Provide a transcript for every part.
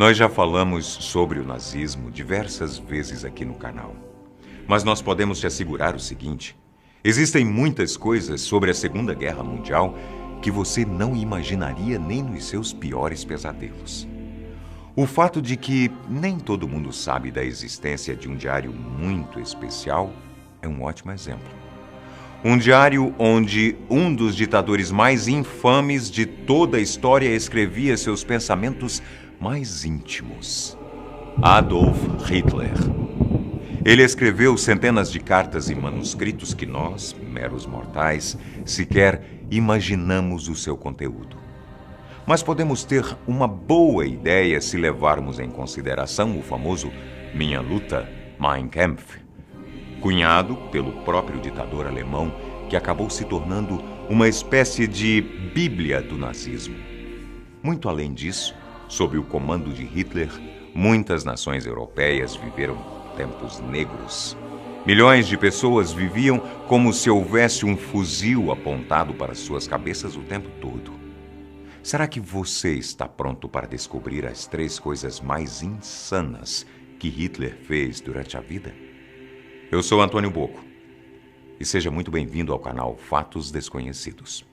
Nós já falamos sobre o nazismo diversas vezes aqui no canal. Mas nós podemos te assegurar o seguinte: existem muitas coisas sobre a Segunda Guerra Mundial que você não imaginaria nem nos seus piores pesadelos. O fato de que nem todo mundo sabe da existência de um diário muito especial é um ótimo exemplo. Um diário onde um dos ditadores mais infames de toda a história escrevia seus pensamentos mais íntimos. Adolf Hitler. Ele escreveu centenas de cartas e manuscritos que nós, meros mortais, sequer imaginamos o seu conteúdo. Mas podemos ter uma boa ideia se levarmos em consideração o famoso Minha Luta, Mein Kampf, cunhado pelo próprio ditador alemão, que acabou se tornando uma espécie de Bíblia do nazismo. Muito além disso, sob o comando de Hitler, muitas nações europeias viveram tempos negros. Milhões de pessoas viviam como se houvesse um fuzil apontado para suas cabeças o tempo todo. Será que você está pronto para descobrir as 3 coisas mais insanas que Hitler fez durante a vida? Eu sou Antônio Bocco e seja muito bem-vindo ao canal Fatos Desconhecidos.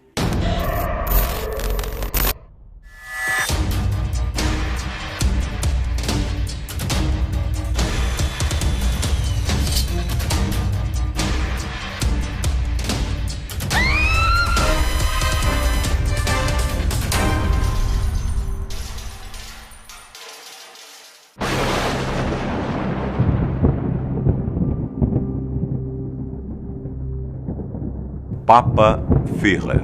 Papa Führer.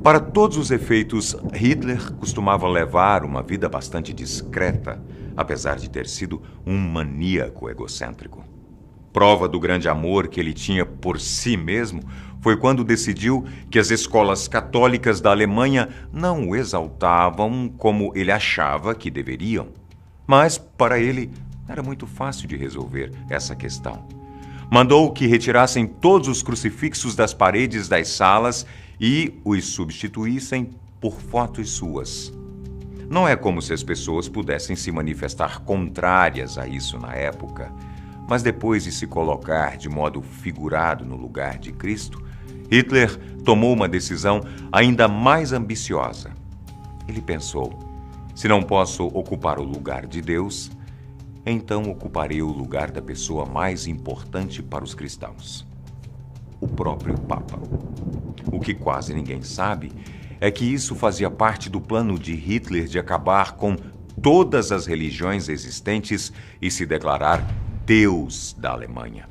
Para todos os efeitos, Hitler costumava levar uma vida bastante discreta, apesar de ter sido um maníaco egocêntrico. Prova do grande amor que ele tinha por si mesmo foi quando decidiu que as escolas católicas da Alemanha não o exaltavam como ele achava que deveriam. Mas, para ele, era muito fácil de resolver essa questão. Mandou que retirassem todos os crucifixos das paredes das salas e os substituíssem por fotos suas. Não é como se as pessoas pudessem se manifestar contrárias a isso na época, mas depois de se colocar de modo figurado no lugar de Cristo, Hitler tomou uma decisão ainda mais ambiciosa. Ele pensou: se não posso ocupar o lugar de Deus, então ocuparei o lugar da pessoa mais importante para os cristãos, o próprio Papa. O que quase ninguém sabe é que isso fazia parte do plano de Hitler de acabar com todas as religiões existentes e se declarar Deus da Alemanha.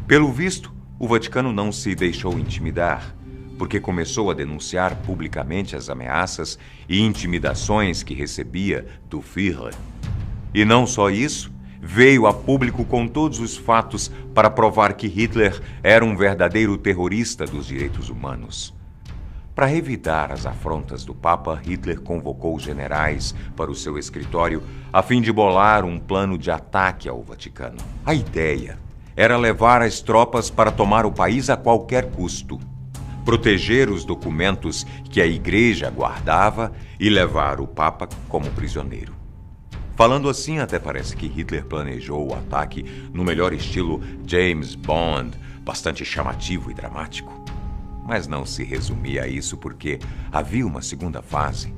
Pelo visto, o Vaticano não se deixou intimidar, porque começou a denunciar publicamente as ameaças e intimidações que recebia do Führer. E não só isso, veio a público com todos os fatos para provar que Hitler era um verdadeiro terrorista dos direitos humanos. Para revidar as afrontas do Papa, Hitler convocou generais para o seu escritório a fim de bolar um plano de ataque ao Vaticano. A ideia era levar as tropas para tomar o país a qualquer custo, proteger os documentos que a Igreja guardava e levar o Papa como prisioneiro. Falando assim, até parece que Hitler planejou o ataque no melhor estilo James Bond, bastante chamativo e dramático. Mas não se resumia a isso, porque havia uma segunda fase.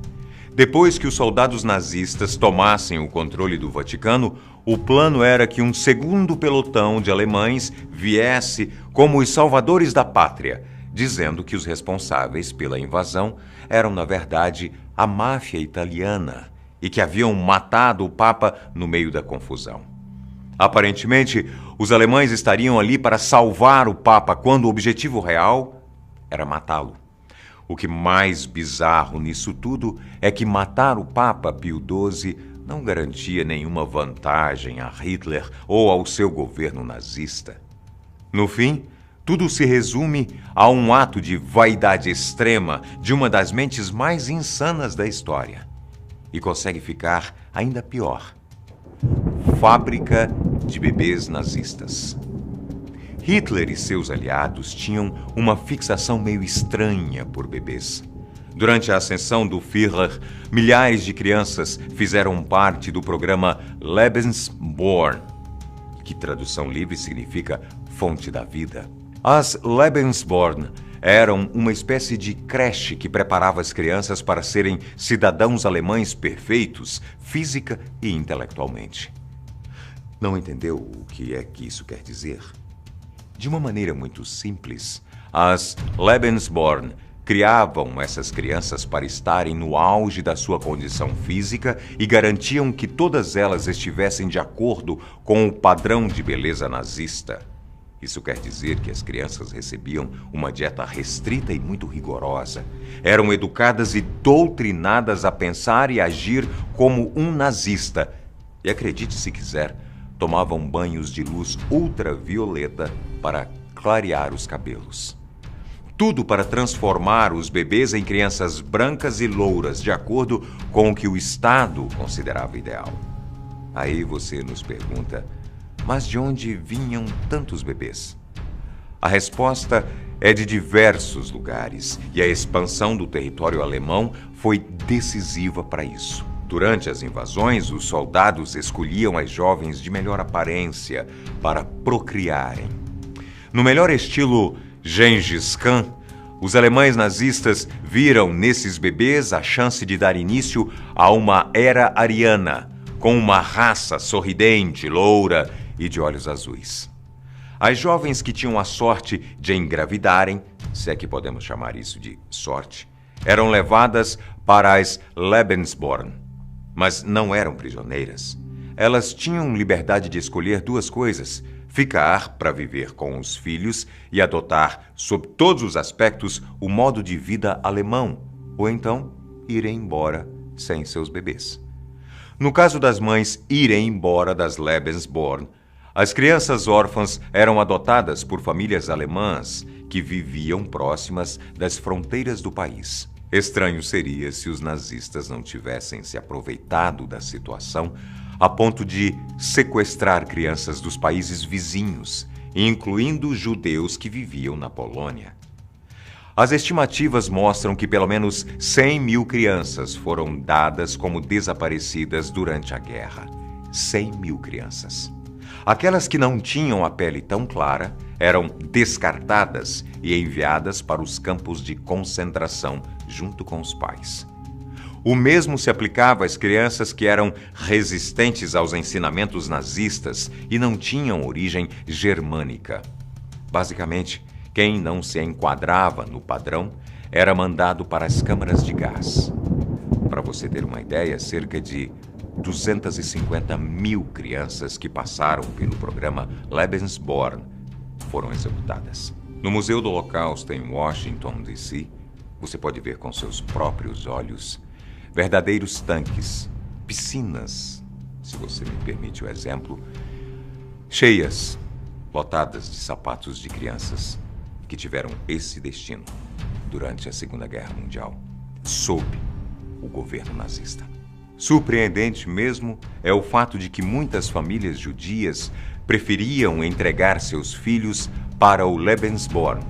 Depois que os soldados nazistas tomassem o controle do Vaticano, o plano era que um segundo pelotão de alemães viesse como os salvadores da pátria, dizendo que os responsáveis pela invasão eram, na verdade, a máfia italiana, e que haviam matado o Papa no meio da confusão. Aparentemente, os alemães estariam ali para salvar o Papa, quando o objetivo real era matá-lo. O que mais bizarro nisso tudo é que matar o Papa Pio XII não garantia nenhuma vantagem a Hitler ou ao seu governo nazista. No fim, tudo se resume a um ato de vaidade extrema de uma das mentes mais insanas da história. E consegue ficar ainda pior: fábrica de bebês nazistas. Hitler e seus aliados tinham uma fixação meio estranha por bebês. Durante a ascensão do Führer, milhares de crianças fizeram parte do programa Lebensborn, que tradução livre significa fonte da vida. As Lebensborn eram uma espécie de creche que preparava as crianças para serem cidadãos alemães perfeitos, física e intelectualmente. Não entendeu o que é que isso quer dizer? De uma maneira muito simples, as Lebensborn criavam essas crianças para estarem no auge da sua condição física e garantiam que todas elas estivessem de acordo com o padrão de beleza nazista. Isso quer dizer que as crianças recebiam uma dieta restrita e muito rigorosa. Eram educadas e doutrinadas a pensar e agir como um nazista. E acredite se quiser, tomavam banhos de luz ultravioleta para clarear os cabelos. Tudo para transformar os bebês em crianças brancas e louras, de acordo com o que o Estado considerava ideal. Aí você nos pergunta, mas de onde vinham tantos bebês? A resposta é de diversos lugares, e a expansão do território alemão foi decisiva para isso. Durante as invasões, os soldados escolhiam as jovens de melhor aparência para procriarem. No melhor estilo Gengis Khan, os alemães nazistas viram nesses bebês a chance de dar início a uma era ariana, com uma raça sorridente, loura e de olhos azuis. As jovens que tinham a sorte de engravidarem, se é que podemos chamar isso de sorte, eram levadas para as Lebensborn, mas não eram prisioneiras. Elas tinham liberdade de escolher duas coisas: ficar para viver com os filhos e adotar, sob todos os aspectos, o modo de vida alemão, ou então irem embora sem seus bebês. No caso das mães irem embora das Lebensborn, as crianças órfãs eram adotadas por famílias alemãs que viviam próximas das fronteiras do país. Estranho seria se os nazistas não tivessem se aproveitado da situação a ponto de sequestrar crianças dos países vizinhos, incluindo judeus que viviam na Polônia. As estimativas mostram que pelo menos 100 mil crianças foram dadas como desaparecidas durante a guerra. 100 mil crianças. Aquelas que não tinham a pele tão clara eram descartadas e enviadas para os campos de concentração junto com os pais. O mesmo se aplicava às crianças que eram resistentes aos ensinamentos nazistas e não tinham origem germânica. Basicamente, quem não se enquadrava no padrão era mandado para as câmaras de gás. Para você ter uma ideia, cerca de 250 mil crianças que passaram pelo programa Lebensborn foram executadas. No Museu do Holocausto, em Washington, D.C., você pode ver com seus próprios olhos verdadeiros tanques, piscinas, se você me permite o exemplo, cheias, lotadas de sapatos de crianças que tiveram esse destino durante a Segunda Guerra Mundial, sob o governo nazista. Surpreendente mesmo é o fato de que muitas famílias judias preferiam entregar seus filhos para o Lebensborn,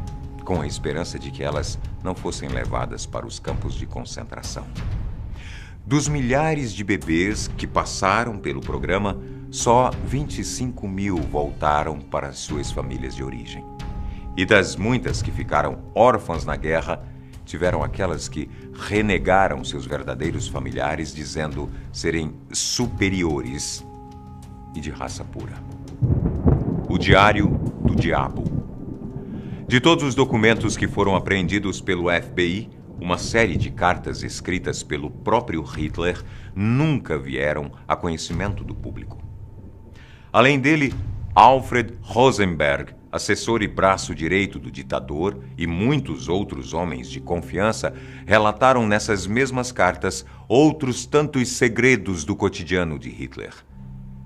com a esperança de que elas não fossem levadas para os campos de concentração. Dos milhares de bebês que passaram pelo programa, só 25 mil voltaram para suas famílias de origem. E das muitas que ficaram órfãs na guerra, tiveram aquelas que renegaram seus verdadeiros familiares, dizendo serem superiores e de raça pura. O Diário do Diabo. De todos os documentos que foram apreendidos pelo FBI, uma série de cartas escritas pelo próprio Hitler nunca vieram a conhecimento do público. Além dele, Alfred Rosenberg, assessor e braço direito do ditador, e muitos outros homens de confiança relataram nessas mesmas cartas outros tantos segredos do cotidiano de Hitler.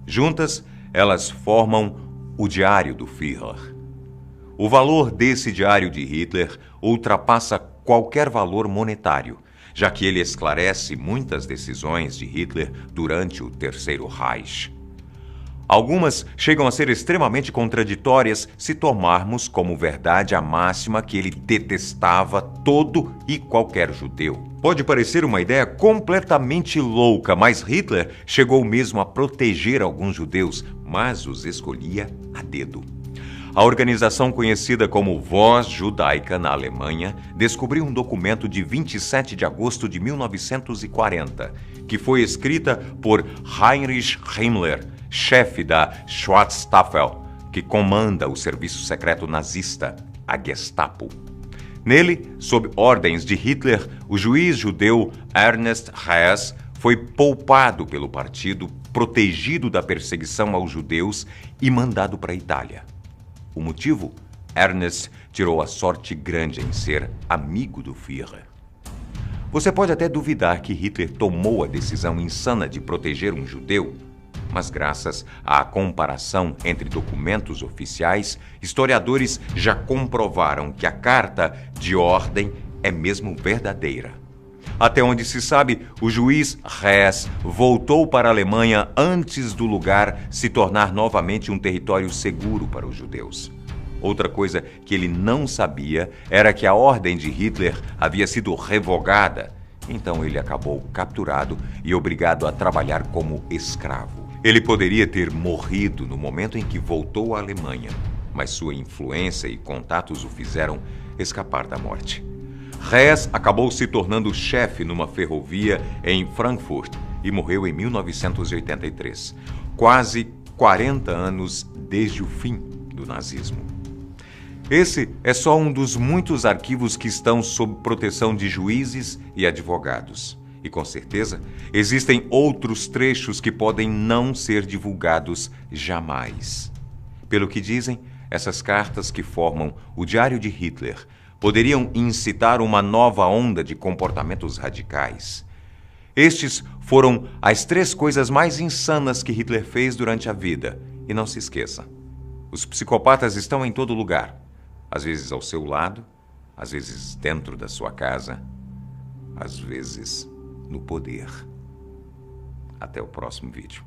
Juntas, elas formam o Diário do Führer. O valor desse diário de Hitler ultrapassa qualquer valor monetário, já que ele esclarece muitas decisões de Hitler durante o Terceiro Reich. Algumas chegam a ser extremamente contraditórias se tomarmos como verdade a máxima que ele detestava todo e qualquer judeu. Pode parecer uma ideia completamente louca, mas Hitler chegou mesmo a proteger alguns judeus, mas os escolhia a dedo. A organização conhecida como Voz Judaica na Alemanha descobriu um documento de 27 de agosto de 1940, que foi escrita por Heinrich Himmler, chefe da Schwarzstaffel, que comanda o serviço secreto nazista, a Gestapo. Nele, sob ordens de Hitler, o juiz judeu Ernest Haas foi poupado pelo partido, protegido da perseguição aos judeus e mandado para a Itália. O motivo? Ernest tirou a sorte grande em ser amigo do Führer. Você pode até duvidar que Hitler tomou a decisão insana de proteger um judeu, mas graças à comparação entre documentos oficiais, historiadores já comprovaram que a carta de ordem é mesmo verdadeira. Até onde se sabe, o juiz Hess voltou para a Alemanha antes do lugar se tornar novamente um território seguro para os judeus. Outra coisa que ele não sabia era que a ordem de Hitler havia sido revogada, então ele acabou capturado e obrigado a trabalhar como escravo. Ele poderia ter morrido no momento em que voltou à Alemanha, mas sua influência e contatos o fizeram escapar da morte. Hess acabou se tornando chefe numa ferrovia em Frankfurt e morreu em 1983, quase 40 anos desde o fim do nazismo. Esse é só um dos muitos arquivos que estão sob proteção de juízes e advogados. E com certeza, existem outros trechos que podem não ser divulgados jamais. Pelo que dizem, essas cartas que formam o Diário de Hitler poderiam incitar uma nova onda de comportamentos radicais. Estes foram as 3 coisas mais insanas que Hitler fez durante a vida. E não se esqueça, os psicopatas estão em todo lugar. Às vezes ao seu lado, às vezes dentro da sua casa, às vezes no poder. Até o próximo vídeo.